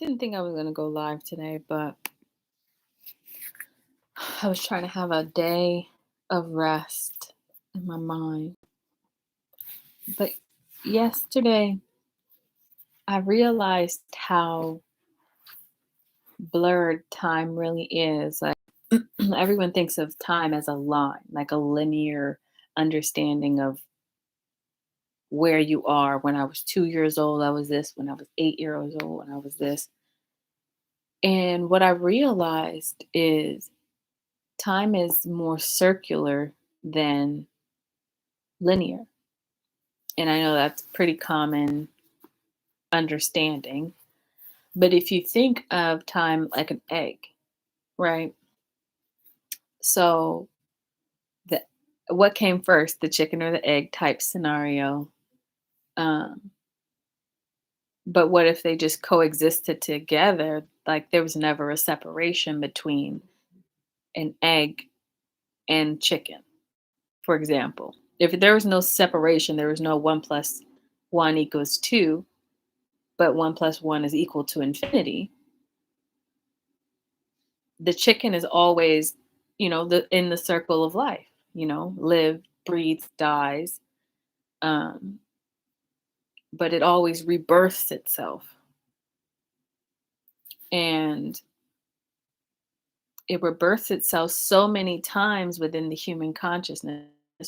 Didn't think I was gonna go live today, but I was trying to have a day of rest in my mind. But yesterday, I realized how blurred time really is. Like, everyone thinks of time as a line, like a linear understanding of where you are. When I was 2 years old, I was this. When I was 8 years old, I was this. And what I realized is time is more circular than linear. And I know that's pretty common understanding. But if you think of time like an egg, right? So the what came first, the chicken or the egg type scenario. Um, but what if they just coexisted together? Like there was never a separation between an egg and chicken, for example. If there was no separation, there was no one plus one equals two, but one plus one is equal to infinity. The chicken is always, the in the circle of life, live, breathes, dies, um, but it always rebirths itself. And it rebirths itself so many times within the human consciousness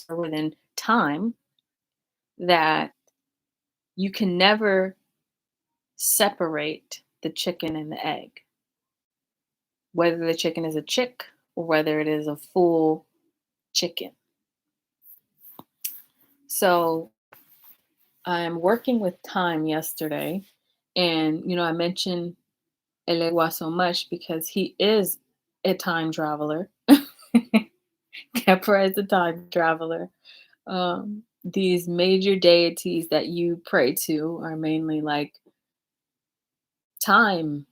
or within time that you can never separate the chicken and the egg, whether the chicken is a chick or whether it is a full chicken. So I'm working with time yesterday, and I mentioned Elewa so much because he is a time traveler. Kepra is a time traveler. These major deities that you pray to are mainly like time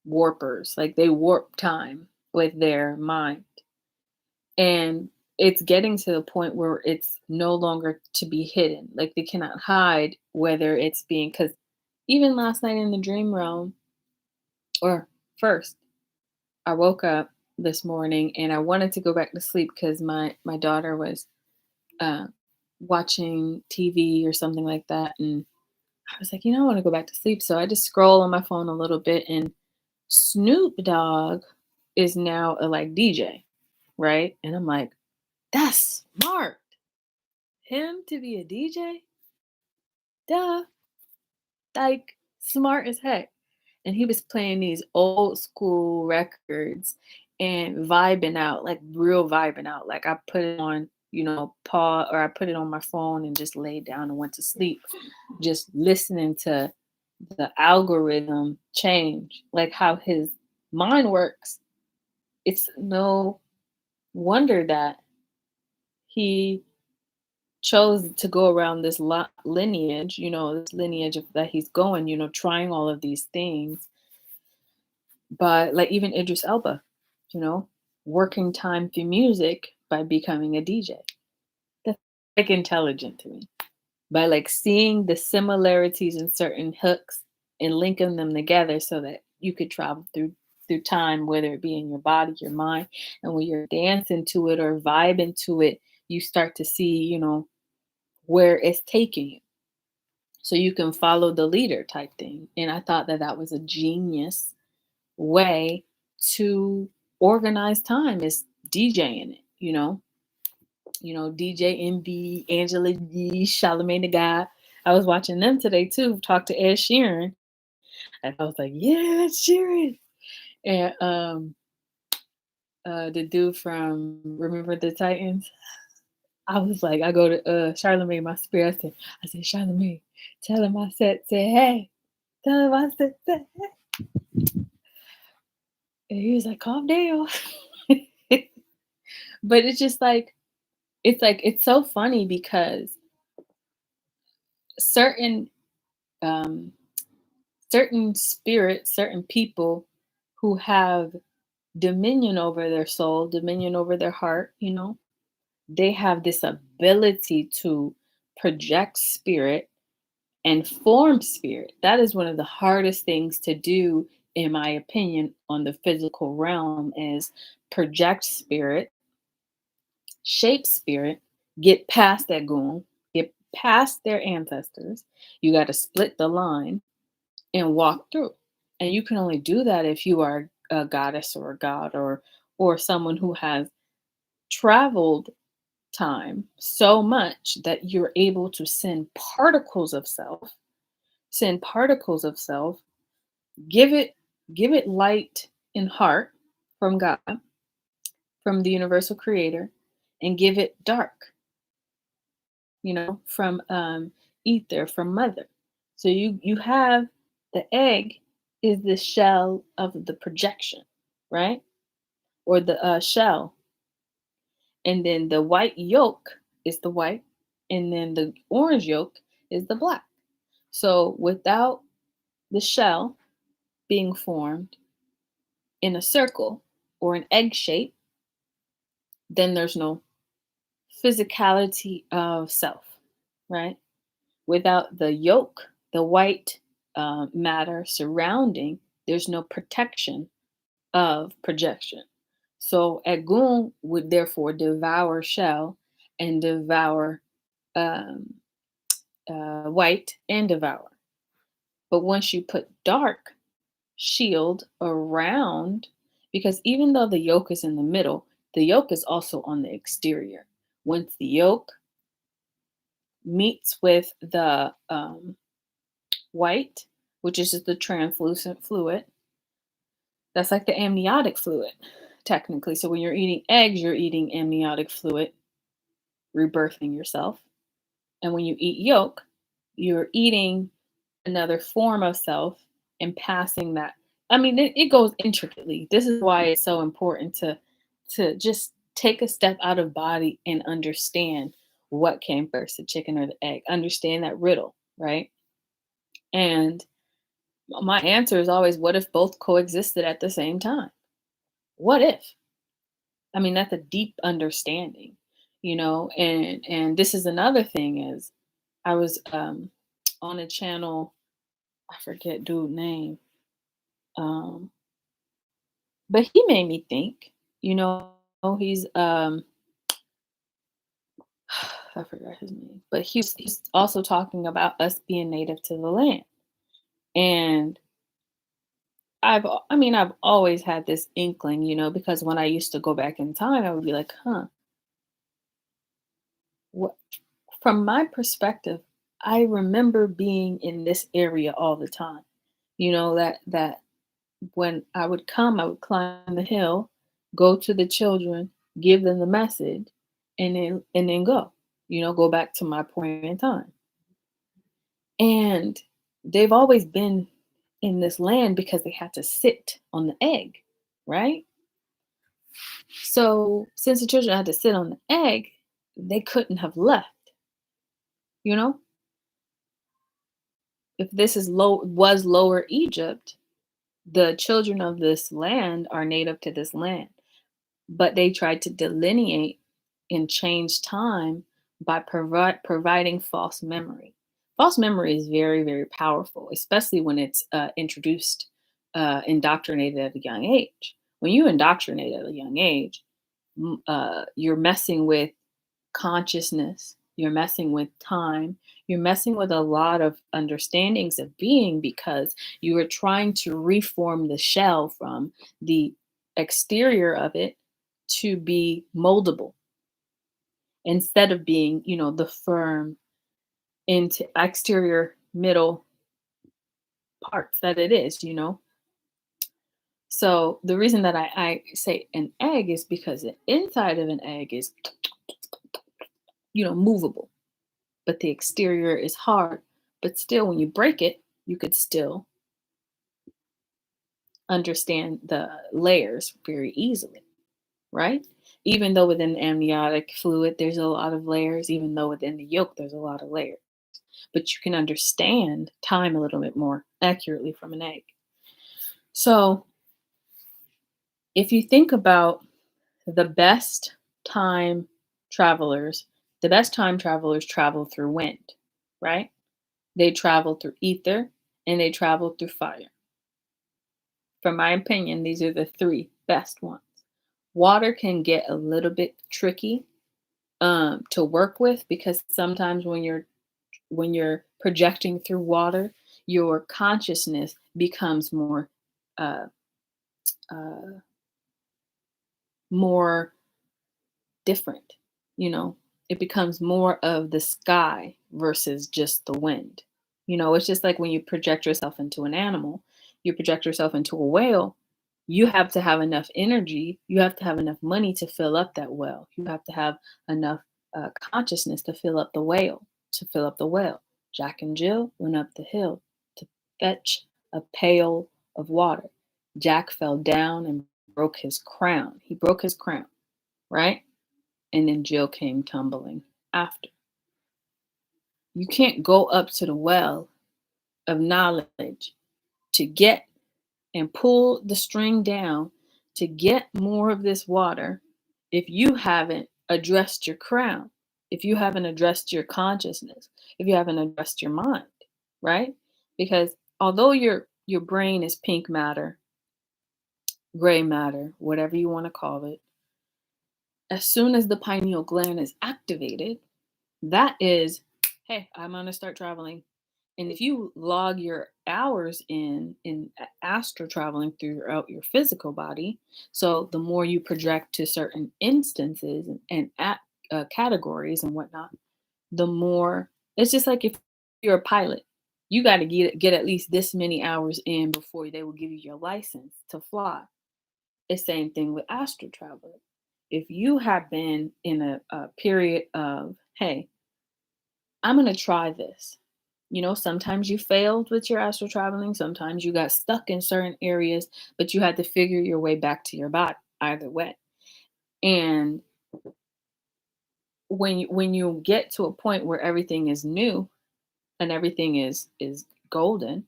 warpers, like they warp time with their mind. And it's getting to the point where it's no longer to be hidden. Like they cannot hide whether it's being, because even last night in the dream realm, or first, I woke up this morning and I wanted to go back to sleep because my daughter was uh, watching TV or something like that, and I was like, I want to go back to sleep. So I just scroll on my phone a little bit, and Snoop Dogg is now a like DJ, right? And I'm like, that's smart. Him to be a DJ? Duh. Like smart as heck. And he was playing these old school records and vibing out, like real vibing out. Like I put it on, pause, or I put it on my phone and just laid down and went to sleep, just listening to the algorithm change, like how his mind works. It's no wonder that he chose to go around this lineage, this lineage that he's going, trying all of these things. But like even Idris Elba, you know, working time through music by becoming a DJ. That's like intelligent to me. By like seeing the similarities in certain hooks and linking them together so that you could travel through time, whether it be in your body, your mind, and when you're dancing to it or vibing to it, you start to see, where it's taking you. So you can follow the leader type thing. And I thought that that was a genius way to organize time is DJing it, DJ Envy, Angela Yee, Charlamagne the God. I was watching them today too, talk to Ed Sheeran. And I was like, yeah, Ed Sheeran. And the dude from Remember the Titans. I was like, I go to Charlamagne, my spirit. I said, Charlamagne, tell him I said, say hey. Tell him I said, say hey. And he was like, calm down. But it's just like, it's so funny because certain um certain spirits, certain people who have dominion over their soul, dominion over their heart, they have this ability to project spirit and form spirit. That is one of the hardest things to do in my opinion, on the physical realm is project spirit, shape spirit, get past that goon, get past their ancestors. You got to split the line and walk through. And you can only do that if you are a goddess or a god or someone who has traveled time so much that you're able to send particles of self, give it give it light and heart from God, from the universal creator, and give it dark, from ether, from mother. So you have the egg is the shell of the projection, right? Or the shell, and then the white yolk is the white, and then the orange yolk is the black. So without the shell being formed in a circle or an egg shape, then there's no physicality of self, right? Without the yolk, the white matter surrounding, there's no protection of projection. So Egun would therefore devour shell and devour um, white and devour. But once you put dark shield around, because even though the yolk is in the middle, the yolk is also on the exterior. Once the yolk meets with the white, which is just the translucent fluid, that's like the amniotic fluid, technically. So when you're eating eggs, you're eating amniotic fluid, rebirthing yourself. And when you eat yolk, you're eating another form of self and passing that. I mean, it goes intricately. This is why it's so important to just take a step out of body and understand what came first, the chicken or the egg. Understand that riddle, right? And my answer is always, what if both coexisted at the same time? What if? I mean, that's a deep understanding, and this is another thing is I was on a channel, I forget dude name. Um, but he made me think, you know, he's I forgot his name, but he's also talking about us being native to the land. And I've always had this inkling, because when I used to go back in time, I would be like, huh, what from my perspective, I remember being in this area all the time. That when I would come, I would climb the hill, go to the children, give them the message, and then go back to my point in time. And they've always been in this land because they had to sit on the egg, right? So since the children had to sit on the egg, they couldn't have left, you know? If this is was lower Egypt, the children of this land are native to this land. But they tried to delineate and change time by providing false memory. False memory is very, very powerful, especially when it's introduced, indoctrinated at a young age. When you indoctrinate at a young age, you're messing with consciousness, you're messing with time, you're messing with a lot of understandings of being because you are trying to reform the shell from the exterior of it to be moldable instead of being, the firm into exterior middle parts that it is. So the reason that I say an egg is because the inside of an egg is, movable, but the exterior is hard. But still, when you break it, you could still understand the layers very easily, right? Even though within the amniotic fluid, there's a lot of layers, even though within the yolk, there's a lot of layers. But you can understand time a little bit more accurately from an egg. So if you think about the best time travelers, the best time travelers travel through wind, right? They travel through ether and they travel through fire. from my opinion, these are the three best ones. Water can get a little bit tricky to work with because sometimes when you're projecting through water, your consciousness becomes uh, uh, more different. You know, it becomes more of the sky versus just the wind. You know, it's just like when you project yourself into an animal, you project yourself into a whale, you have to have enough energy, you have to have enough money to fill up that well. You have to have enough consciousness to fill up the whale, to fill up the well. Jack and Jill went up the hill to fetch a pail of water. Jack fell down and broke his crown. He broke his crown, right? And then Jill came tumbling after. You can't go up to the well of knowledge to get and pull the string down to get more of this water if you haven't addressed your crown, if you haven't addressed your consciousness, if you haven't addressed your mind, right? Because although your brain is pink matter, gray matter, whatever you want to call it, as soon as the pineal gland is activated, that is, hey, I'm going to start traveling. And if you log your hours in astral traveling throughout your physical body, so the more you project to certain instances and categories and whatnot, the more it's just like if you're a pilot, you got to get at least this many hours in before they will give you your license to fly. It's same thing with astral travel. If you have been in a period of, hey, I'm going to try this. You know, sometimes you failed with your astral traveling. Sometimes you got stuck in certain areas, but you had to figure your way back to your body either way. And when you get to a point where everything is new and everything is golden,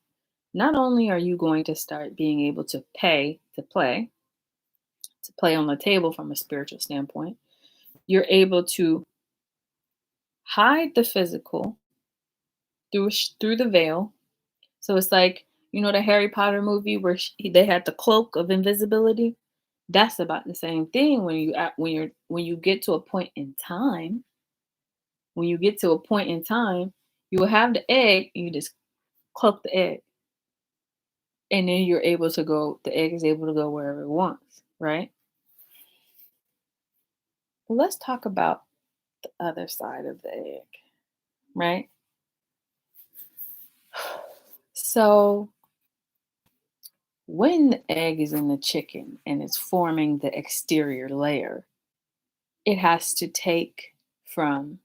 not only are you going to start being able to pay to play on the table from a spiritual standpoint, you're able to hide the physical through the veil. So it's like, you know, the Harry Potter movie where they had the cloak of invisibility. That's about the same thing when you get to a point in time. When you get to a point in time, you will have the egg. And you just cloak the egg, and then you're able to go. The egg is able to go wherever it wants, right? But let's talk about the other side of the egg, right? So when the egg is in the chicken and it's forming the exterior layer, it has to take from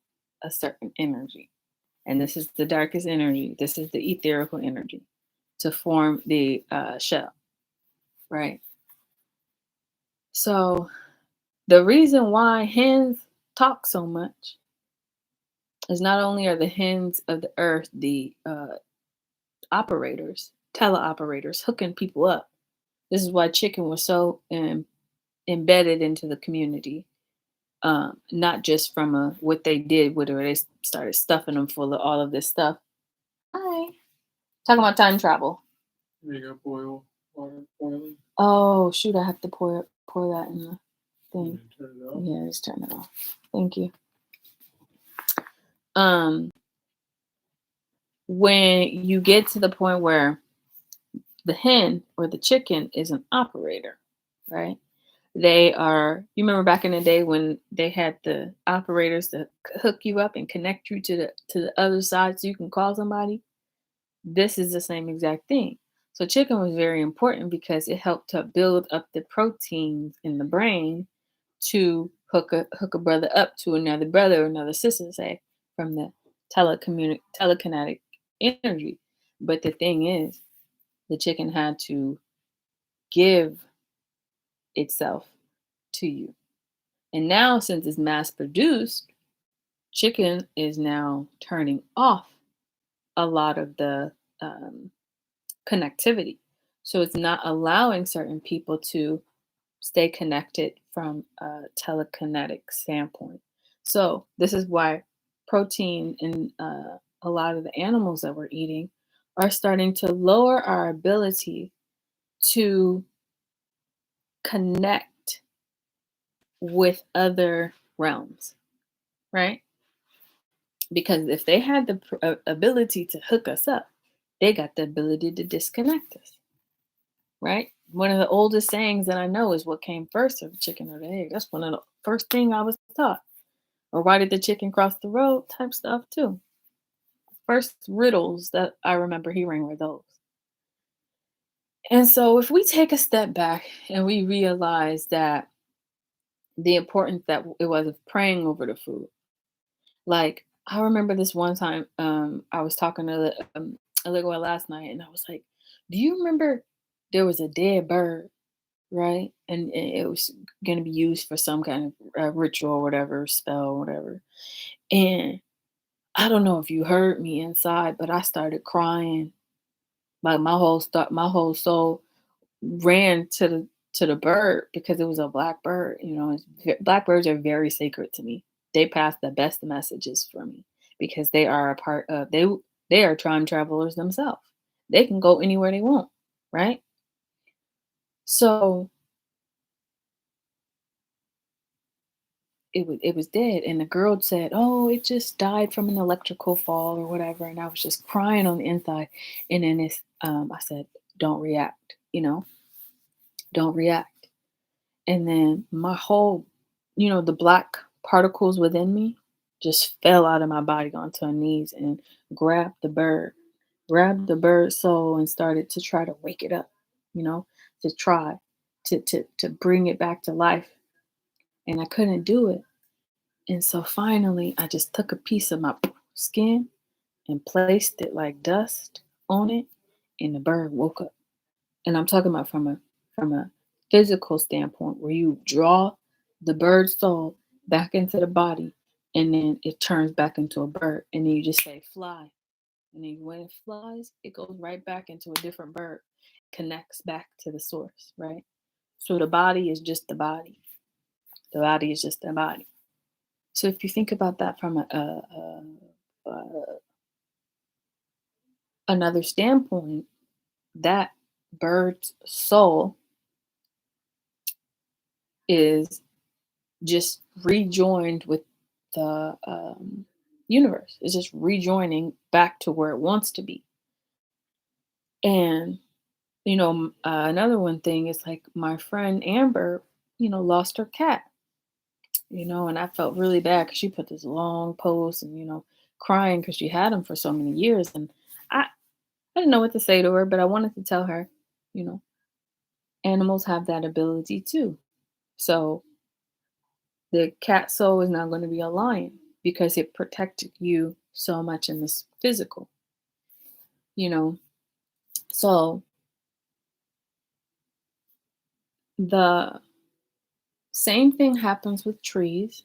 a certain energy. And this is the darkest energy. This is the etherical energy to form the shell, right? So the reason why hens talk so much is not only are the hens of the earth the operators, teleoperators, hooking people up. This is why chicken was so embedded into the community, not just from what they did, where they started stuffing them full of all of this stuff. Hi, talking about time travel. There you go, boil water boiling. Oh shoot, I have to pour that in the thing. Turn it off. Yeah, just turn it off. Thank you. Um, when you get to the point where the hen or the chicken is an operator, right? They are, you remember back in the day when they had the operators to hook you up and connect you to the other side so you can call somebody? This is the same exact thing. So chicken was very important because it helped to build up the proteins in the brain to hook a brother up to another brother or another sister, say, from the telekinetic energy. But the thing is, the chicken had to give itself to you. And now, since it's mass produced, chicken is now turning off a lot of the connectivity. So it's not allowing certain people to stay connected from a telekinetic standpoint. So this is why protein in a lot of the animals that we're eating are starting to lower our ability to connect with other realms, right? Because if they had the ability to hook us up, they got the ability to disconnect us, right? One of the oldest sayings that I know is what came first, or the chicken or the egg. That's one of the first thing I was taught. Or why did the chicken cross the road type stuff too. First riddles that I remember hearing were those. And so if we take a step back and we realize that the importance that it was of praying over the food. Like I remember this one time, I was talking to Aligua last night, and I was like, "Do you remember there was a dead bird, right? And it was going to be used for some kind of ritual or whatever, spell or whatever." And I don't know if you heard me inside, but I started crying. Like my whole soul ran to the bird because it was a black bird. You know, black birds are very sacred to me. They pass the best messages for me because they are a part of they are time travelers themselves. They can go anywhere they want, right? So it was dead, and the girl said, "Oh, it just died from an electrical fall or whatever," and I was just crying on the inside. And then I said, "Don't react, don't react." And then my whole, the black particles within me just fell out of my body onto her knees and grabbed the bird soul and started to try to wake it up, you know, to try to bring it back to life. And I couldn't do it. And so finally I just took a piece of my skin and placed it like dust on it, and the bird woke up. And I'm talking about from a physical standpoint where you draw the bird soul back into the body, and then it turns back into a bird, and then you just say fly, and then when it flies it goes right back into a different bird, connects back to the source, right? So the body is just the body. The body is just the body. So if you think about that from another standpoint, that bird's soul is just rejoined with the universe. It's just rejoining back to where it wants to be. And another one thing is like my friend Amber, lost her cat. And I felt really bad because she put this long post and crying because she had him for so many years, and I didn't know what to say to her, but I wanted to tell her, you know, animals have that ability too. So the cat soul is not going to be a lion because it protected you so much in this physical, you know. So the same thing happens with trees.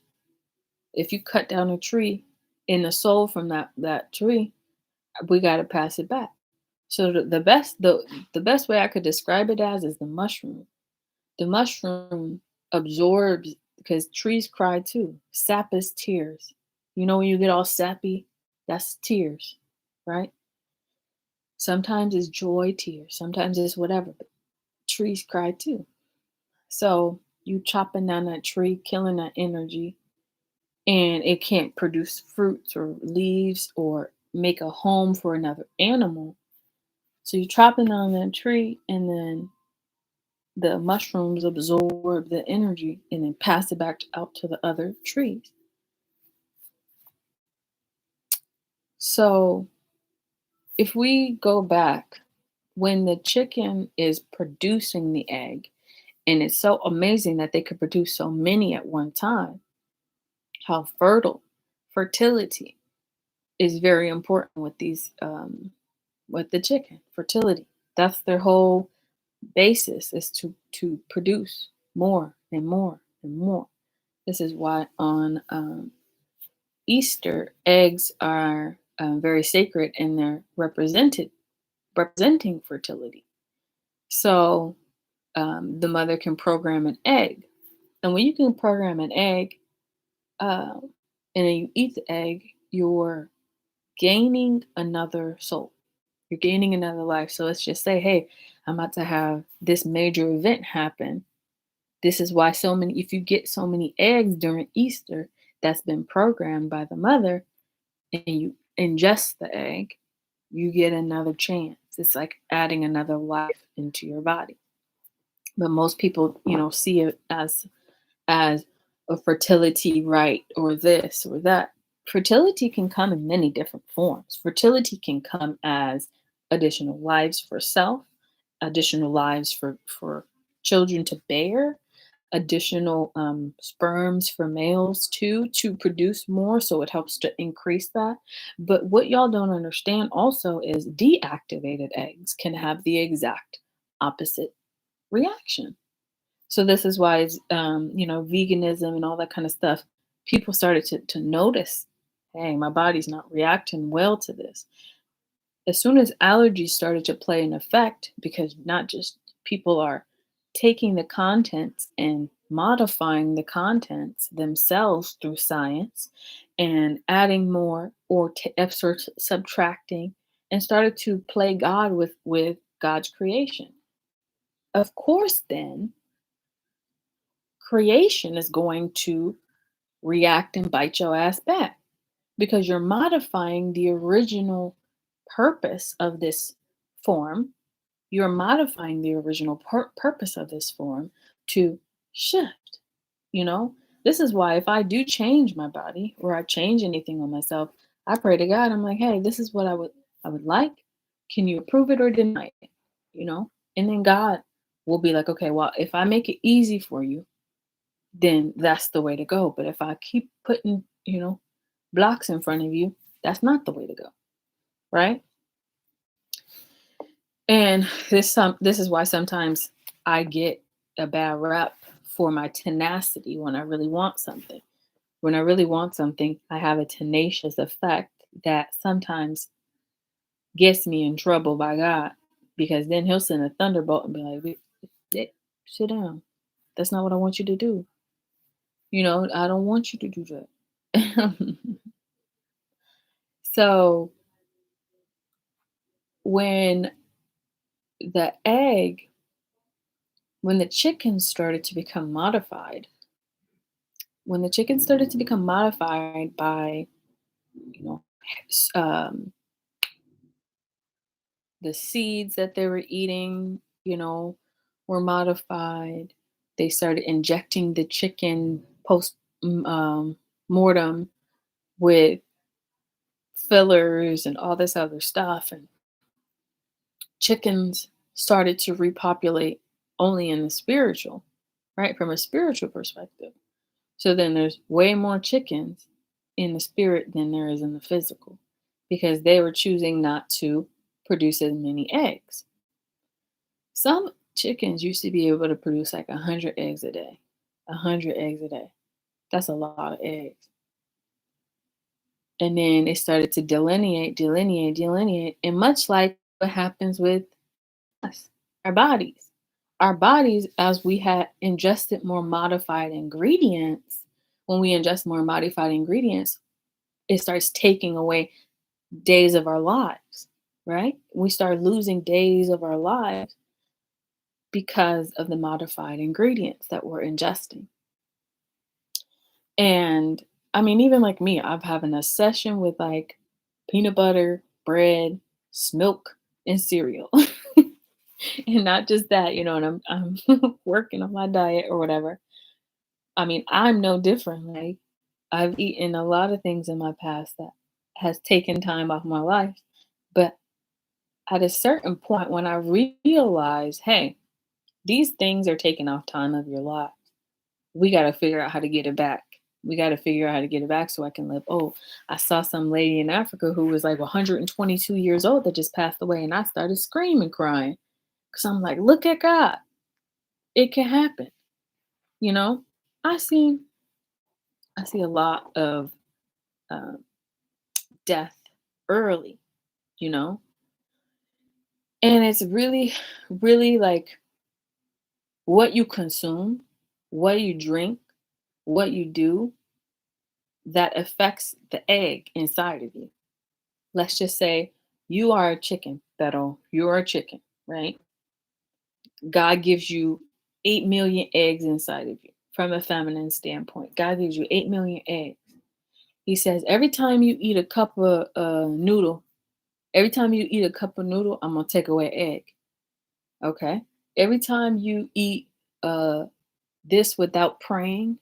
If you cut down a tree and the soul from that tree, we got to pass it back. So the best way I could describe it as is the mushroom. The mushroom absorbs because trees cry too. Sap is tears. When you get all sappy, that's tears, right? Sometimes it's joy tears, sometimes it's whatever, but trees cry too. So you chopping down that tree, killing that energy, and it can't produce fruits or leaves or make a home for another animal. So you're chopping down that tree, and then the mushrooms absorb the energy and then pass it back out to the other trees. So if we go back, when the chicken is producing the egg, and it's so amazing that they could produce so many at one time, how fertility is very important with these, with the chicken, fertility. That's their whole basis, is to produce more and more and more. This is why on Easter, eggs are very sacred, and they're representing fertility. So the mother can program an egg, and when you can program an egg, uh, and then you eat the egg, you're gaining another soul. You're gaining another life. So let's just say, hey, I'm about to have this major event happen. This is why so many, if you get so many eggs during Easter that's been programmed by the mother and you ingest the egg, you get another chance. It's like adding another life into your body. But most people, see it as a fertility rite or this or that. Fertility can come in many different forms. Fertility can come as additional lives for self, additional lives for children to bear, additional sperms for males too to produce more, so it helps to increase that. But what y'all don't understand also is deactivated eggs can have the exact opposite reaction. So this is why veganism and all that kind of stuff, people started to notice, hey, my body's not reacting well to this. As soon as allergies started to play an effect, because not just people are taking the contents and modifying the contents themselves through science and adding more or subtracting and started to play God with God's creation. Of course, then creation is going to react and bite your ass back because you're modifying the original purpose of this form. You're modifying the original purpose of this form to shift. You know, this is why if I do change my body or I change anything on myself, I pray to God. I'm like, hey, this is what I would like. Can you approve it or deny it? And then God will be like, okay, well, if I make it easy for you, then that's the way to go. But if I keep putting, blocks in front of you, that's not the way to go. Right. And this is why sometimes I get a bad rap for my tenacity when I really want something. When I really want something, I have a tenacious effect that sometimes gets me in trouble by God because then he'll send a thunderbolt and be like, sit down. That's not what I want you to do. I don't want you to do that. So when the egg, when the chickens started to become modified, when the chickens started to become modified by, you know, um, the seeds that they were eating, were modified. They started injecting the chicken post mortem with fillers and all this other stuff. And chickens started to repopulate only in the spiritual, right? From a spiritual perspective. So then there's way more chickens in the spirit than there is in the physical because they were choosing not to produce as many eggs. Some chickens used to be able to produce like 100 eggs a day. 100 eggs a day. That's a lot of eggs. And then it started to delineate. And much like what happens with us, our bodies. Our bodies, as we had ingested more modified ingredients, when we ingest more modified ingredients, it starts taking away days of our lives, right? We start losing days of our lives because of the modified ingredients that we're ingesting. And I mean, even like me, I'm having a session with like peanut butter, bread, milk, and cereal. And not just that, and I'm working on my diet or whatever. I mean, I'm no different. Like I've eaten a lot of things in my past that has taken time off my life. But at a certain point when I realize, hey, these things are taking off time of your life. We got to figure out how to get it back. We got to figure out how to get it back so I can live. Oh, I saw some lady in Africa who was like 122 years old that just passed away. And I started screaming, crying. Because I'm like, look at God. It can happen. You know, I see I see a lot of uh, death early, you know, and it's really, really like what you consume, what you drink, what you do that affects the egg inside of you. Let's just say You are a chicken, Beto. You're a chicken, right? God gives you 8 million eggs inside of you from a feminine standpoint. God gives you 8 million eggs. He says, every time you eat a cup of noodle, every time you eat a cup of noodle, I'm going to take away egg. Okay. Every time you eat uh, this without praying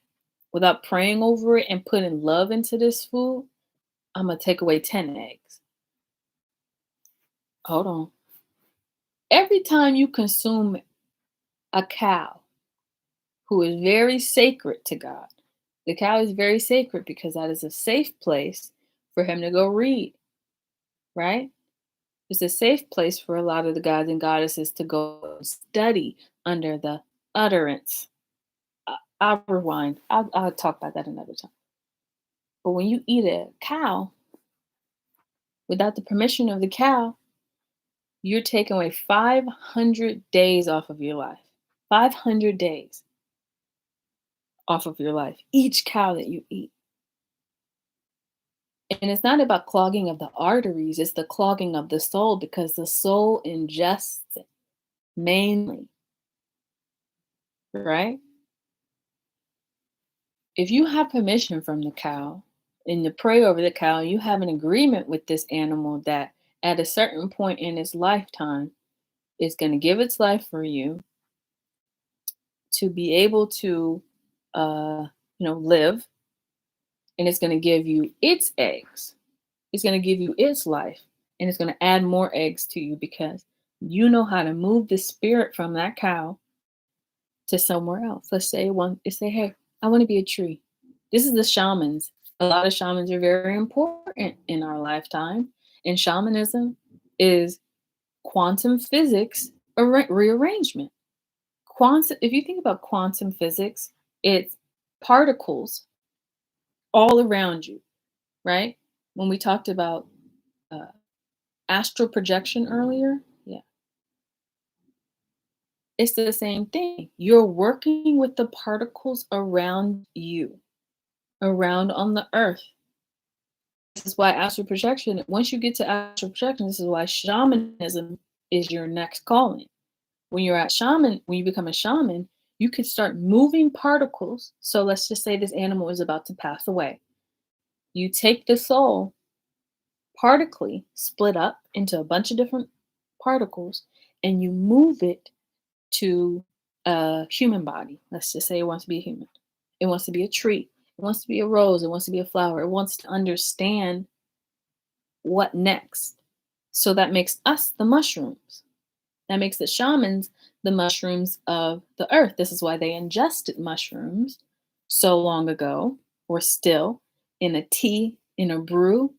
over it and putting love into this food, I'm going to take away 10 eggs. Hold on. Every time you consume a cow who is very sacred to God, the cow is very sacred because that is a safe place for him to go read, right? It's a safe place for a lot of the gods and goddesses to go study under the utterance. I'll rewind. I'll talk about that another time. But when you eat a cow without the permission of the cow, you're taking away 500 days off of your life. 500 days off of your life. Each cow that you eat. And it's not about clogging of the arteries, it's the clogging of the soul because the soul ingests it mainly, right? If you have permission from the cow and to pray over the cow, you have an agreement with this animal that at a certain point in its lifetime, it's going to give its life for you to be able to, live, and it's going to give you its eggs. It's going to give you its life, and it's going to add more eggs to you because you know how to move the spirit from that cow to somewhere else. Let's say hey, I want to be a tree. This is the shamans. A lot of shamans are very important in our lifetime. And shamanism is quantum physics rearrangement. If you think about quantum physics, it's particles all around you, right? When we talked about uh, astral projection earlier, yeah, it's the same thing. You're working with the particles around you, around on the earth. This is why astral projection, once you get to astral projection, this is why shamanism is your next calling. When you become a shaman, you can start moving particles. So let's just say this animal is about to pass away. You take the soul, partically split up into a bunch of different particles, and you move it to a human body. Let's just say it wants to be a human. It wants to be a tree. It wants to be a rose. It wants to be a flower. It wants to understand what next. So that makes us the mushrooms. That makes the shamans the mushrooms of the earth. This is why they ingested mushrooms so long ago, or still in a tea, in a brew.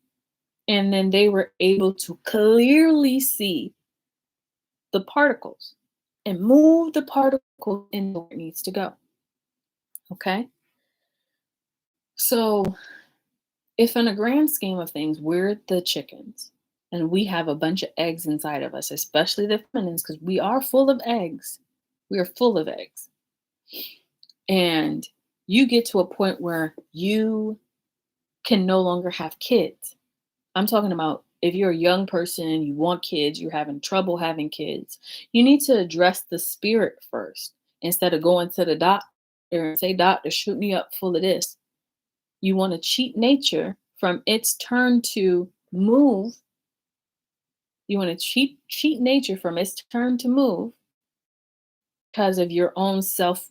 And then they were able to clearly see the particles and move the particle in where it needs to go. Okay? So, if in a grand scheme of things, we're the chickens and we have a bunch of eggs inside of us, especially the feminines, because we are full of eggs. We are full of eggs. And you get to a point where you can no longer have kids. I'm talking about if you're a young person, you want kids, you're having trouble having kids, you need to address the spirit first instead of going to the doctor and say, doctor, shoot me up full of this. You want to cheat nature from its turn to move. You want to cheat nature from its turn to move because of your own self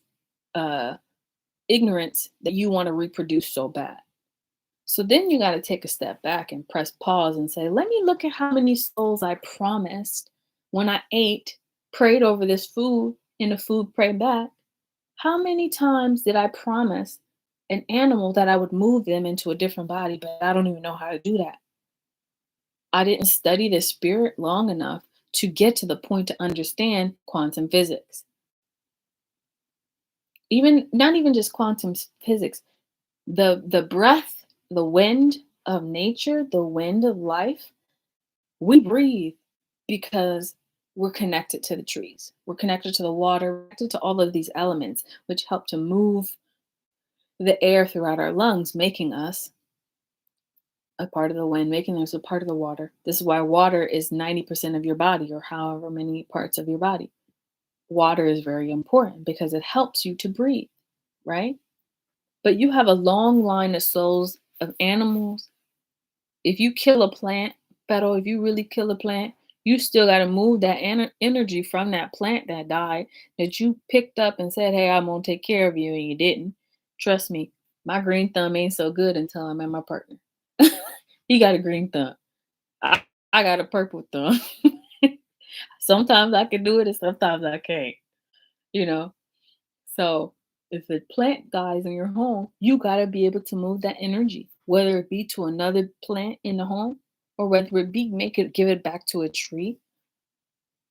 ignorance that you want to reproduce so bad. So then you got to take a step back and press pause and say, let me look at how many souls I promised when I prayed over this food, and the food prayed back. How many times did I promise an animal that I would move them into a different body, but I don't even know how to do that? I didn't study the spirit long enough to get to the point to understand quantum physics. Not even just quantum physics, the breath, the wind of nature, the wind of life, we breathe because we're connected to the trees. We're connected to the water, we're connected to all of these elements, which help to move the air throughout our lungs, making us a part of the wind, making us a part of the water. This is why water is 90% of your body, or however many parts of your body. Water is very important because it helps you to breathe, right? But you have a long line of souls of animals. If you kill a plant, Pero, if you really kill a plant, you still got to move that energy from that plant that died, that you picked up and said, hey, I'm going to take care of you, and you didn't. Trust me, my green thumb ain't so good until I met my partner. He got a green thumb. I, I got a purple thumb. Sometimes I can do it and sometimes I can't, you know? So if a plant dies in your home, you got to be able to move that energy, whether it be to another plant in the home or whether it be give it back to a tree.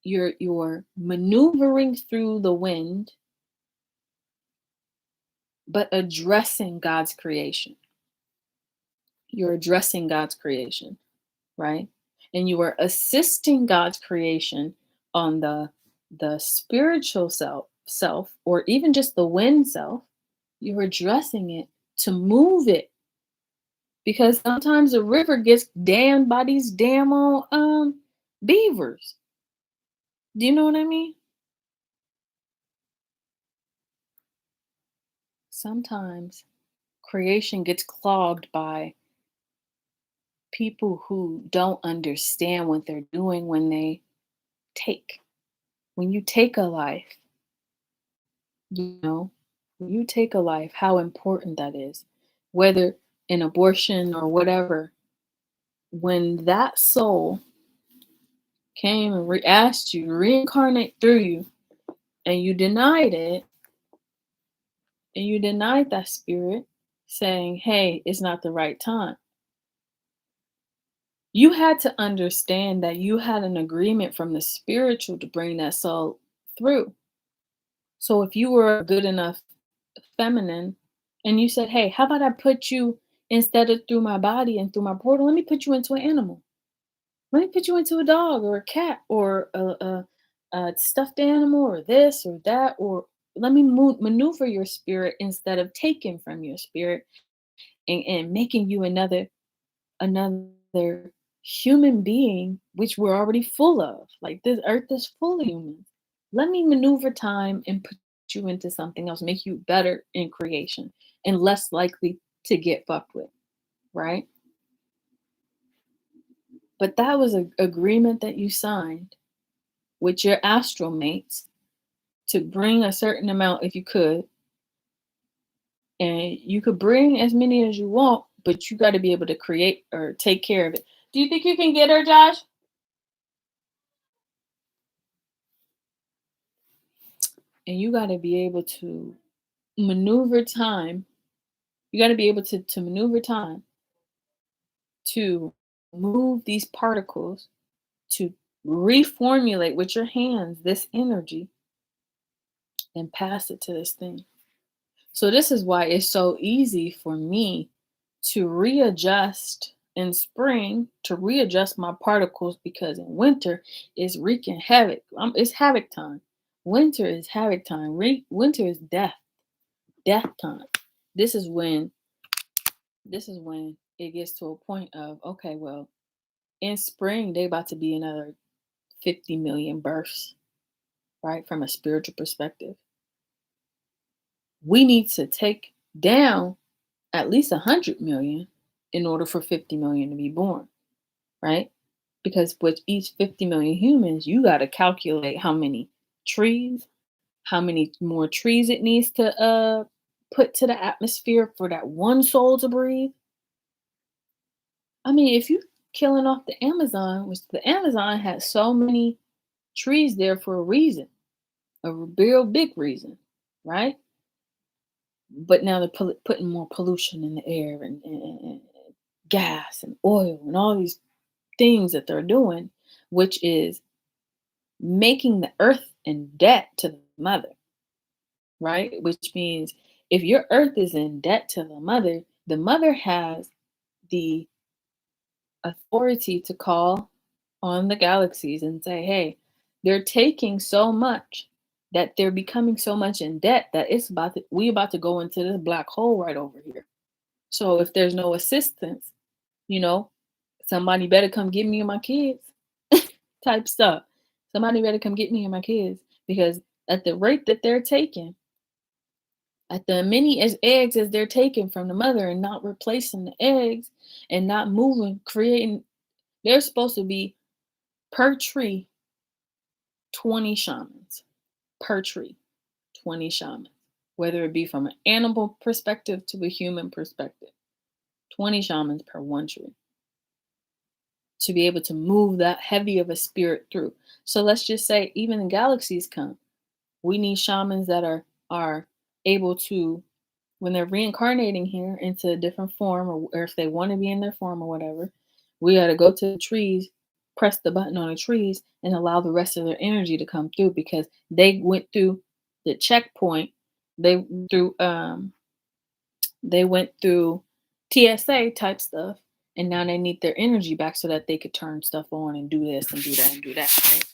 You're maneuvering through the wind, but addressing God's creation. You're addressing God's creation, right? And you are assisting God's creation on the spiritual self, or even just the wind self. You're addressing it to move it, because sometimes a river gets dammed by these damn old beavers. Do you know what I mean? Sometimes creation gets clogged by people who don't understand what they're doing take when you take a life, you know, when you take a life, how important that is, whether an abortion or whatever. When that soul came and asked you to reincarnate through you, and you denied it, and you denied that spirit, saying, hey, it's not the right time, you had to understand that you had an agreement from the spiritual to bring that soul through. So if you were a good enough feminine and you said, hey, how about I put you, instead of through my body and through my portal, let me put you into an animal. Let me put you into a dog or a cat or a stuffed animal or this or that, or let me maneuver your spirit instead of taking from your spirit, and making you another human being, which we're already full of. Like, this earth is full of humans. Let me maneuver time and put you into something else, make you better in creation and less likely to get fucked with, right? But that was an agreement that you signed with your astral mates to bring a certain amount if you could. And you could bring as many as you want, but you got to be able to create or take care of it. Do you think you can get her, Josh? And you got to be able to maneuver time. You got to be able to maneuver time to move these particles, to reformulate with your hands this energy and pass it to this thing. So this is why it's so easy for me to readjust in spring, to readjust my particles, because in winter it's wreaking havoc. It's havoc time. Winter is havoc time. Winter is death time. This is when it gets to a point of, okay, well, in spring they about to be another 50 million births, right? From a spiritual perspective, we need to take down at least 100 million in order for 50 million to be born, right? Because with each 50 million humans, you got to calculate how many trees, how many more trees it needs to put to the atmosphere for that one soul to breathe. I mean, if you killing off the Amazon, which the Amazon has so many trees there for a reason, a real big reason, right? But now they're putting more pollution in the air, and gas and oil and all these things that they're doing, which is making the earth in debt to the mother, right? Which means if your earth is in debt to the mother has the authority to call on the galaxies and say, hey, they're taking so much that they're becoming so much in debt that we about to go into this black hole right over here. So if there's no assistance, you know, somebody better come get me and my kids type stuff. Somebody better come get me and my kids because at the rate that they're taking, at the many as eggs as they're taking from the mother and not replacing the eggs and not moving, creating, they're supposed to be per tree 20 shamans, per tree 20 shamans, whether it be from an animal perspective to a human perspective, 20 shamans per one tree to be able to move that heavy of a spirit through. So let's just say even the galaxies come, we need shamans that are able to, when they're reincarnating here into a different form, or if they want to be in their form or whatever, we got to go to the trees, press the button on the trees, and allow the rest of their energy to come through because they went through the checkpoint. They went through TSA type stuff, and now they need their energy back so that they could turn stuff on and do this and do that and do that, right?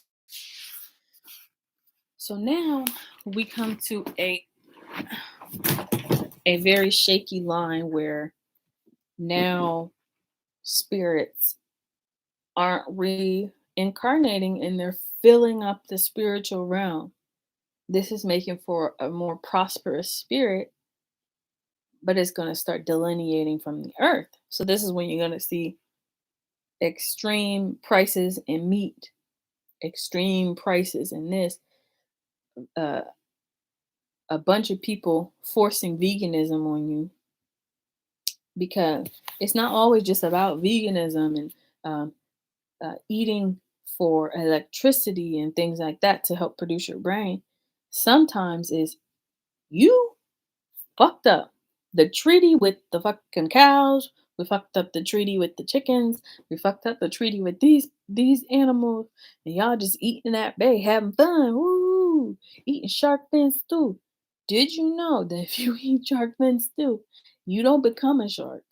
So now we come to a very shaky line where now spirits aren't reincarnating and they're filling up the spiritual realm. This is making for a more prosperous spirit, but it's going to start delineating from the earth. So this is when you're going to see extreme prices in meat, extreme prices in this, uh, a bunch of people forcing veganism on you because it's not always just about veganism and um, eating for electricity and things like that to help produce your brain. Sometimes is you fucked up the treaty with the fucking cows. We fucked up the treaty with the chickens. We fucked up the treaty with these animals, and y'all just eating that bay, having fun. Woo! Eating shark fin stew. Did you know that if you eat shark fin stew, you don't become a shark?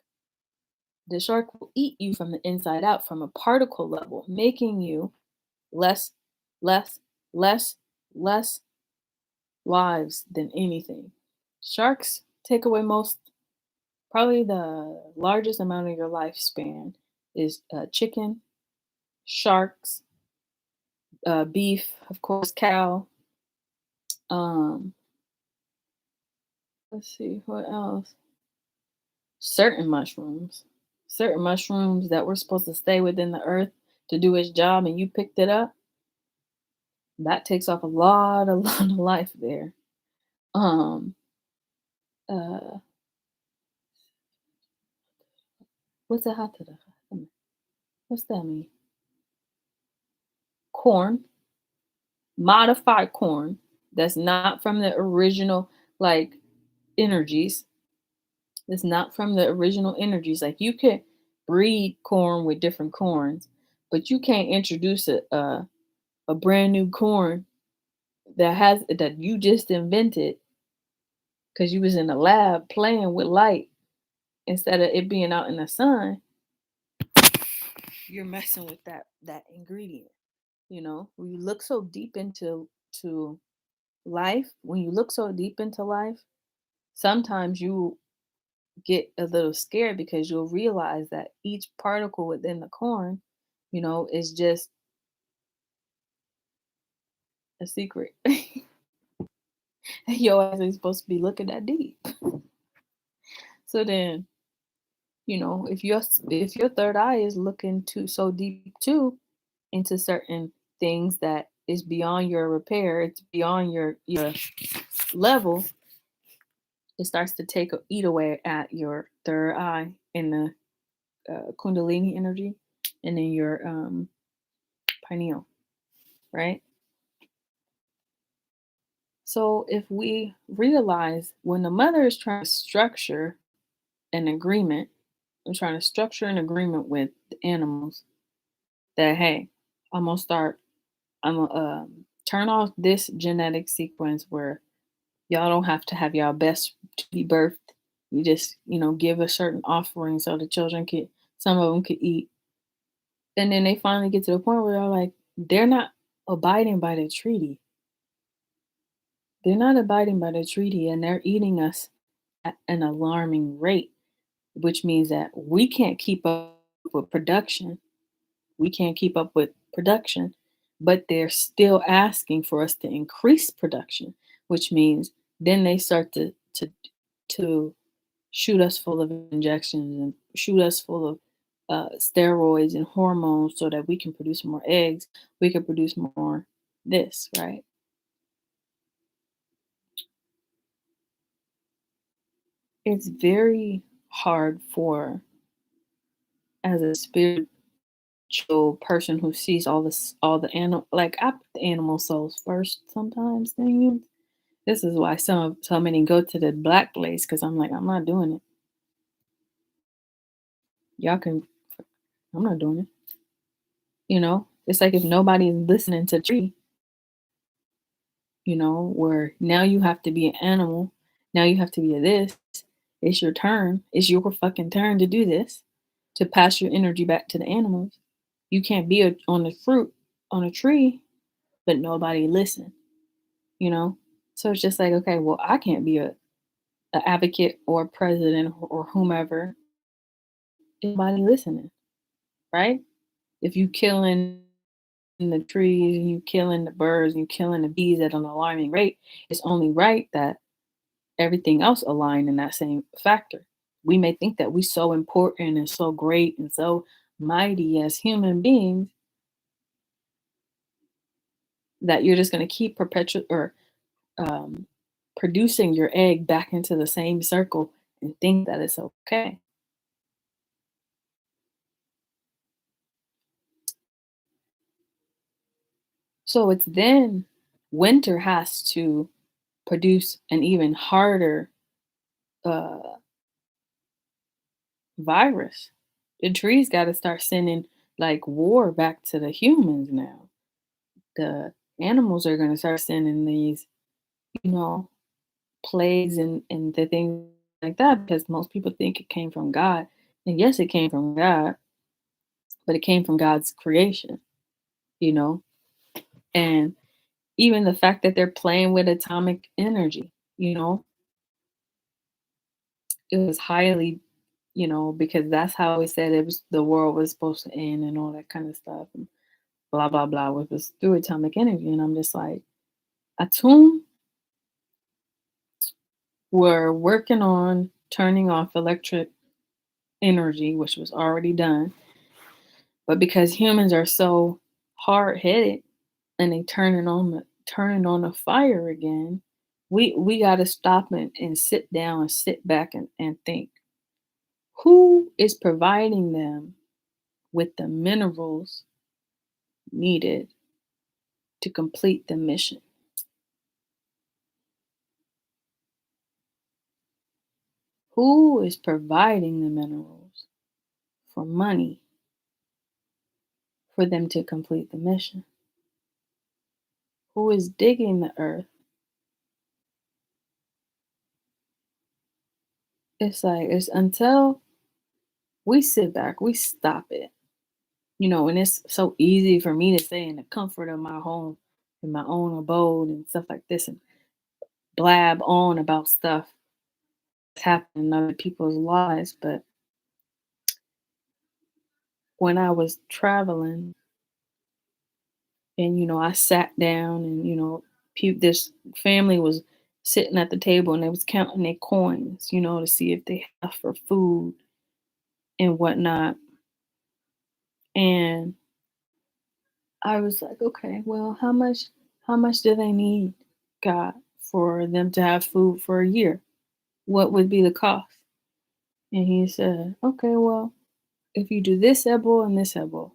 The shark will eat you from the inside out, from a particle level, making you less, less, less, less lives than anything. Sharks take away most, probably the largest amount of your lifespan is chicken, sharks, beef, of course, cow. Um, let's see what else. Certain mushrooms that were supposed to stay within the earth to do its job, and you picked it up. That takes off a lot of life there. Um, uh, what's a hot? What's that mean? Corn, modified corn that's not from the original like energies. It's not from the original energies. Like you can breed corn with different corns, but you can't introduce a brand new corn that you just invented because you was in the lab playing with light instead of it being out in the sun. You're messing with that ingredient. You know, when you look so deep into to life, when you look so deep into life, sometimes you get a little scared because you'll realize that each particle within the corn, is just a secret. Your ass ain't supposed to be looking that deep. So then, if your third eye is looking too so deep too into certain things that is beyond your repair, it's beyond your level, it starts to eat away at your third eye in the kundalini energy and in your pineal, right? So if we realize when the mother is trying to structure an agreement, I'm trying to structure an agreement with the animals that, hey, I'm gonna start, I'm gonna turn off this genetic sequence where y'all don't have to have y'all best to be birthed. You just, give a certain offering so the children could, some of them could eat. And then they finally get to the point where they're like, they're not abiding by the treaty. They're not abiding by the treaty and they're eating us at an alarming rate, which means that we can't keep up with production. We can't keep up with production, but they're still asking for us to increase production, which means then they start to shoot us full of injections and shoot us full of steroids and hormones so that we can produce more eggs, we can produce more this, right? It's very hard for as a spiritual person who sees all the animal, like I put the animal souls first sometimes. Things. This is why so many go to the black place because I'm like I'm not doing it. Y'all can, I'm not doing it. It's like if nobody's listening to the tree, where now you have to be an animal, now you have to be a this. It's your turn. It's your fucking turn to do this, to pass your energy back to the animals. You can't be on the fruit on a tree, but nobody listen. You know, so it's just like okay, well, I can't be a advocate or president or whomever. If nobody listening, right? If you killing the trees and you killing the birds and you killing the bees at an alarming rate, it's only right that everything else align in that same factor. We may think that we're so important and so great and so mighty as human beings that you're just going to keep perpetual or um, producing your egg back into the same circle and think that it's okay. So it's then winter has to produce an even harder uh, virus. The trees got to start sending like war back to the humans now. The animals are going to start sending these, you know, plagues and the things like that because most people think it came from God. And yes, it came from God, but it came from God's creation, you know? And even the fact that they're playing with atomic energy, it was highly, because that's how it said it was the world was supposed to end and all that kind of stuff. And blah blah blah, which was through atomic energy. And I'm just like, Atum were working on turning off electric energy, which was already done. But because humans are so hard headed and they turning on the fire again, we gotta stop and sit down and sit back and think who is providing them with the minerals needed to complete the mission. Who is providing the minerals for money for them to complete the mission? Who is digging the earth? It's like it's until we sit back, we stop it. And it's so easy for me to say in the comfort of my home, in my own abode and stuff like this and blab on about stuff that's happening in other people's lives. But when I was traveling and I sat down and this family was sitting at the table and they was counting their coins, to see if they have for food and whatnot. And I was like, okay, well, how much do they need, God, for them to have food for a year? What would be the cost? And he said, okay, well, if you do this edible and this edible.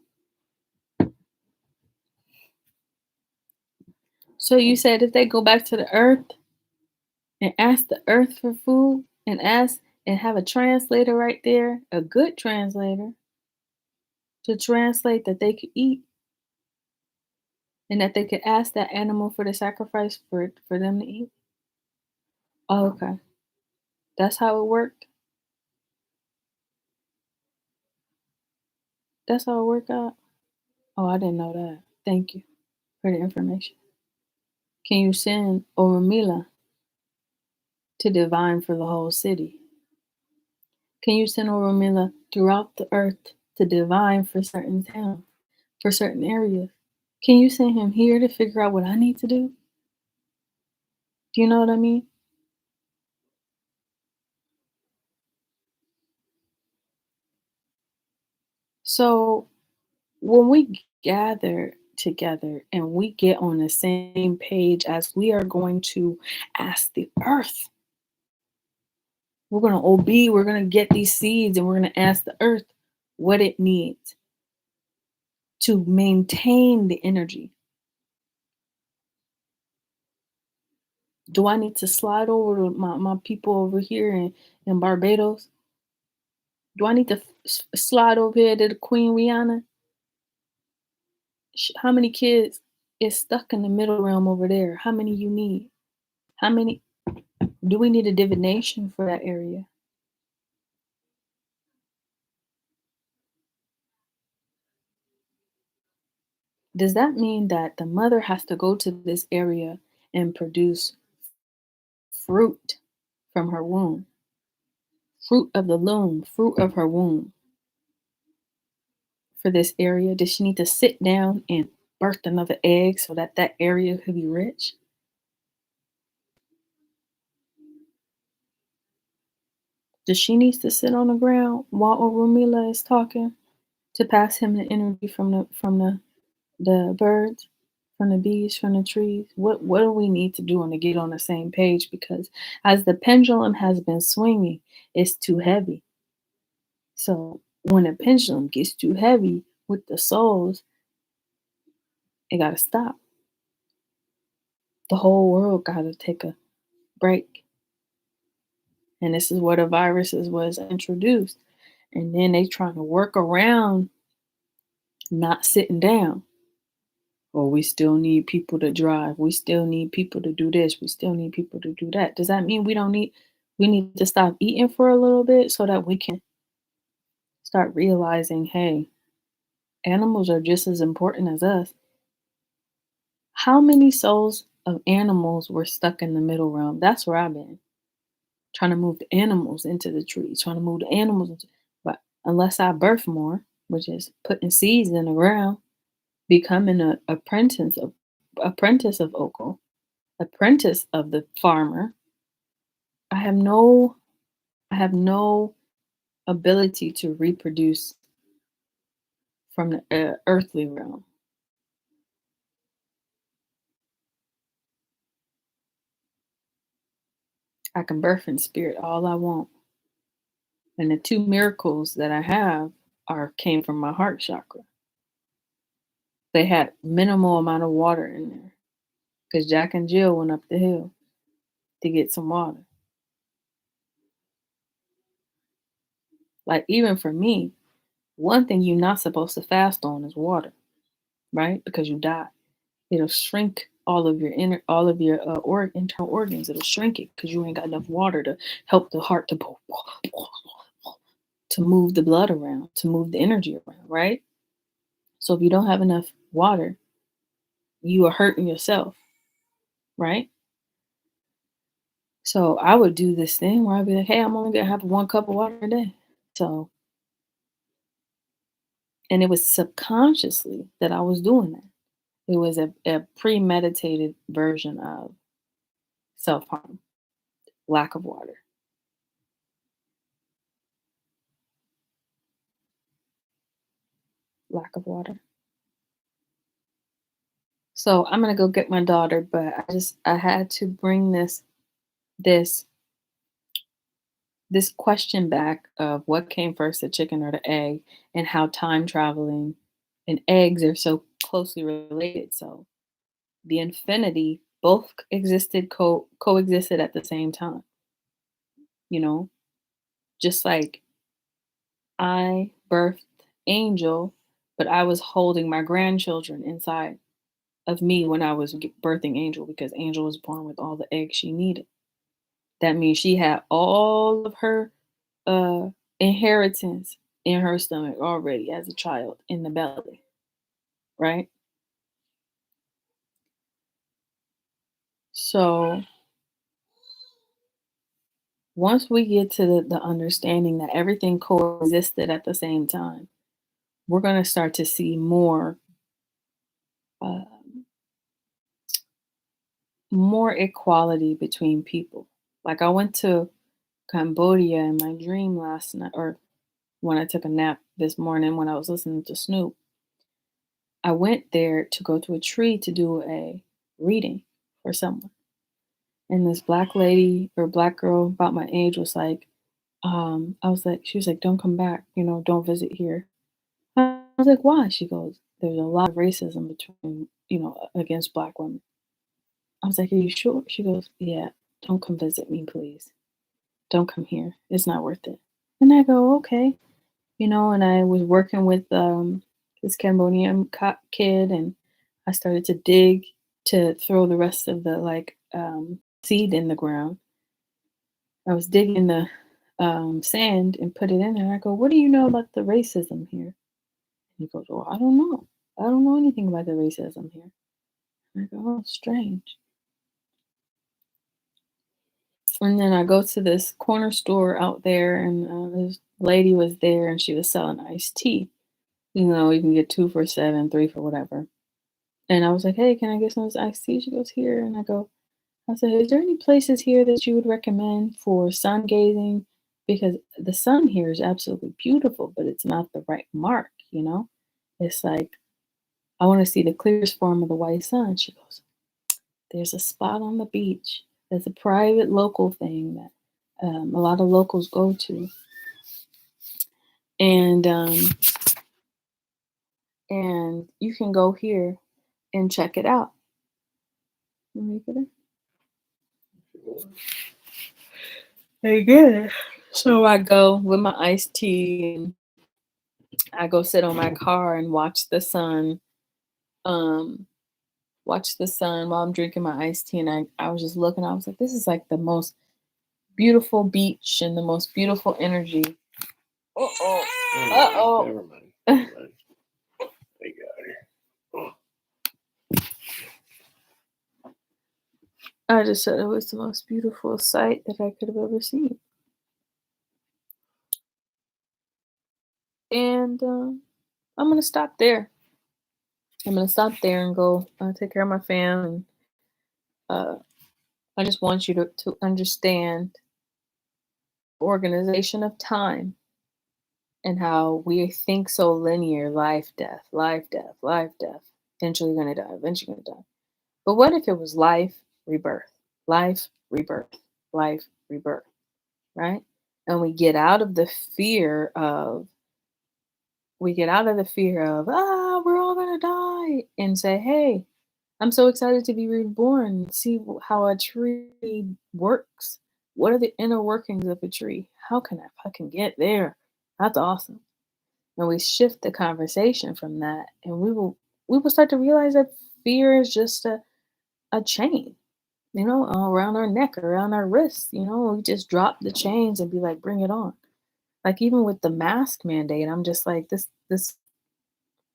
So you said if they go back to the earth and ask the earth for food and ask and have a translator right there, a good translator, to translate that they could eat and that they could ask that animal for the sacrifice for them to eat. Oh, okay. That's how it worked. That's how it worked out. Oh, I didn't know that. Thank you for the information. Can you send Orumila to divine for the whole city? Can you send Orumila throughout the earth to divine for certain town, for certain areas. Can you send him here to figure out what I need to do? Do you know what I mean? So when we gather together and we get on the same page as we are going to ask the earth, we're going to obey, we're going to get these seeds and we're going to ask the earth what it needs to maintain the energy. Do I need to slide over to my people over here in Barbados? Do I need to slide over here to the Queen Rihanna? How many kids is stuck in the middle realm over there? How many you need? How many do we need a divination for that area? Does that mean that the mother has to go to this area and produce fruit from her womb? Fruit of the loom, fruit of her womb for this area? Does she need to sit down and birth another egg so that that area could be rich? Does she needs to sit on the ground while Orumila is talking to pass him the energy from the birds, from the bees, from the trees? What do we need to do to get on the same page? Because as the pendulum has been swinging, it's too heavy. So when the pendulum gets too heavy with the souls, it got to stop. The whole world got to take a break. And this is where the viruses was introduced. And then they trying to work around not sitting down. Or we still need people to drive. We still need people to do this. We still need people to do that. Does that mean we need to stop eating for a little bit so that we can start realizing, hey, animals are just as important as us? How many souls of animals were stuck in the middle realm? That's where I've been. Trying to move the animals into the trees, trying to move the animals into, but unless I birth more, which is putting seeds in the ground, becoming an apprentice of Oko, apprentice of the farmer, I have no I have no ability to reproduce from the earthly realm. I can birth in spirit all I want. And the two miracles that I have are came from my heart chakra. They had minimal amount of water in there because Jack and Jill went up the hill to get some water. Like even for me, one thing you're not supposed to fast on is water, right? Because you die. It'll shrink all of your internal organs. It'll shrink it because you ain't got enough water to help the heart to move the blood around, to move the energy around, right? So if you don't have enough water, you are hurting yourself, right? So I would do this thing where I'd be like, hey, I'm only gonna have 1 cup of water a day. So, and it was subconsciously that I was doing that. It was a premeditated version of self harm, lack of water, lack of water. So I'm gonna go get my daughter, but I had to bring this this question back of what came first, the chicken or the egg, and how time traveling and eggs are so closely related. So the infinity both existed coexisted at the same time, you know, just like I birthed Angel, but I was holding my grandchildren inside of me when I was birthing Angel because Angel was born with all the eggs she needed. That means she had all of her uh inheritance in her stomach already as a child in the belly, right? So once we get to the understanding that everything coexisted at the same time, we're going to start to see um, more equality between people. Like I went to Cambodia in my dream last night, or when I took a nap this morning when I was listening to Snoop. I went there to go to a tree to do a reading for someone. And this black lady or black girl about my age was like, I was like, she was like, don't come back, don't visit here. I was like, why? She goes, there's a lot of racism between, against black women. I was like, are you sure? She goes, yeah, don't come visit me, please. Don't come here. It's not worth it. And I go, okay. And I was working with this Cambodian kid, and I started to dig to throw the rest of the seed in the ground. I was digging the sand and put it in there. I go, what do you know about the racism here? He goes, well, I don't know. I don't know anything about the racism here. I go, oh, strange. And then I go to this corner store out there, and this lady was there, and she was selling iced tea. You can get 2 for 7, 3 for whatever. And I was like, hey, can I get some of this iced tea? She goes, here. And I said, is there any places here that you would recommend for sun gazing? Because the sun here is absolutely beautiful, but it's not the right mark. It's like, I want to see the clearest form of the white sun. She goes, there's a spot on the beach. There's a private local thing that a lot of locals go to. And you can go here and check it out. Let me get it. I get it. So I go with my iced tea, and I go sit on my car and watch the sun. Watch the sun while I'm drinking my iced tea. And I was just looking, I was like, this is like the most beautiful beach and the most beautiful energy. Uh-oh. Uh-oh. Never mind. Never mind. I got it. I just said it was the most beautiful sight that I could have ever seen. And I'm going to stop there. I'm going to stop there and go take care of my fam. And I just want you to understand organization of time and how we think so linear: life, death, life, death, life, death. Eventually going to die, eventually going to die. But what if it was life, rebirth, life, rebirth, life, rebirth, right? And we get out of the fear of, we're all going to die, and say, hey, I'm so excited to be reborn. See how a tree works. What are the inner workings of a tree? How can I fucking get there? That's awesome. And we shift the conversation from that, and we will start to realize that fear is just a chain, around our neck, around our wrists. We just drop the chains and be like, bring it on. Like even with the mask mandate, I'm just like, this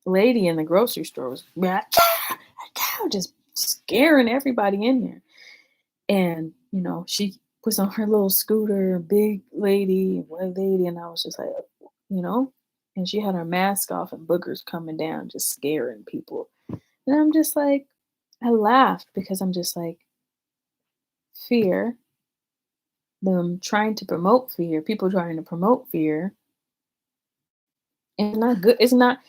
lady in the grocery store was just scaring everybody in there. And, she was on her little scooter, big lady, white lady, and I was just like, you know, and she had her mask off and boogers coming down, just scaring people. And I'm just like, I laughed because I'm just like, fear, them trying to promote fear, people trying to promote fear, and not good. It's not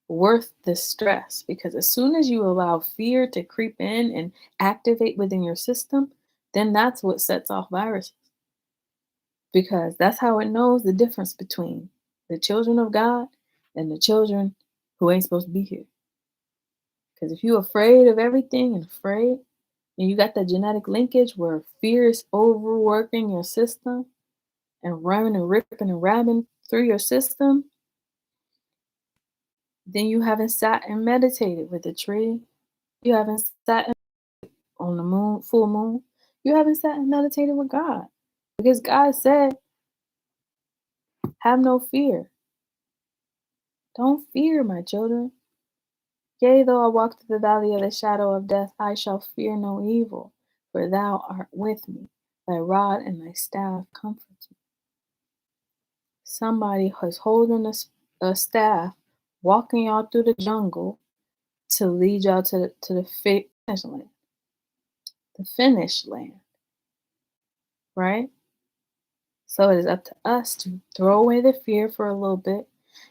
worth the stress, because as soon as you allow fear to creep in and activate within your system, then that's what sets off viruses, because that's how it knows the difference between the children of God and the children who ain't supposed to be here. Because if you're afraid of everything and you got that genetic linkage where fear is overworking your system and running and ripping and ramming through your system, then you haven't sat and meditated with the tree. You haven't sat on the moon, full moon. You haven't sat and meditated with God. Because God said, have no fear. Don't fear, my children. Yea, though I walk through the valley of the shadow of death, I shall fear no evil, for thou art with me. Thy rod and thy staff comfort me. somebody is holding a staff, walking y'all through the jungle to lead y'all to the finish line. The finish line, right? So it is up to us to throw away the fear for a little bit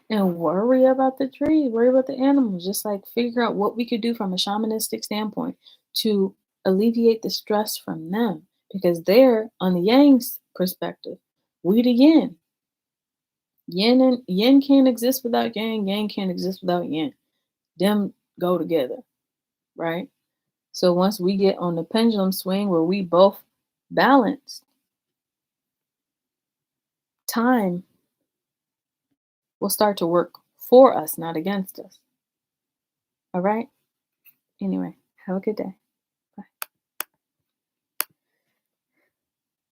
and worry about the trees, worry about the animals, just like figure out what we could do from a shamanistic standpoint to alleviate the stress from them. Because they're on the yang's perspective, we the yin. Yin can't exist without yang, yang can't exist without yin. Them go together, right? So once we get on the pendulum swing where we both balance, time will start to work for us, not against us. All right? Anyway, have a good day.